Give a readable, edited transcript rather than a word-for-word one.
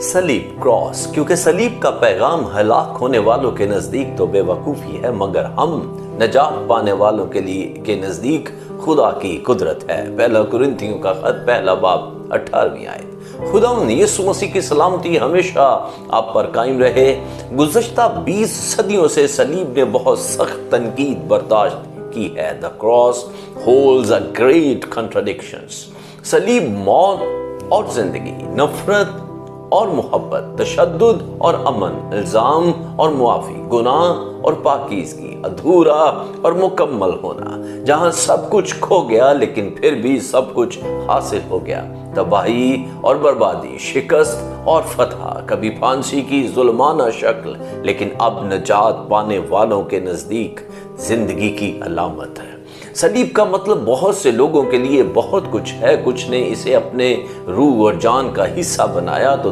सलीब क्रॉस, क्योंकि सलीब का पैगाम हलाक होने वालों के नज़दीक तो बेवकूफ़ी है, मगर हम नजात पाने वालों के लिए के नज़दीक खुदा की कुदरत है। पहला कुरिन्थियों का खत पहला बाब 18वीं आयत। खुदावंद यीशु मसीह की सलामती हमेशा आप पर कायम रहे। गुज़श्ता 20 सदियों से सलीब ने बहुत सख्त तनकीद बर्दाश्त की है। The cross holds a great contradictions. सलीब मौत और जिंदगी, नफरत और मोहब्बत, तशद्दुद और अमन, इल्जाम और मुआफ़ी, गुनाह और पाकीज़गी, अधूरा और मुकम्मल होना। जहाँ सब कुछ खो गया लेकिन फिर भी सब कुछ हासिल हो गया। तबाही और बर्बादी, शिकस्त और फतह, कभी फांसी की जुल्माना शक्ल, लेकिन अब नजात पाने वालों के नज़दीक जिंदगी की अलामत है। सलीब का मतलब बहुत से लोगों के लिए बहुत कुछ है, कुछ ने इसे अपने रूह और जान का हिस्सा बनाया तो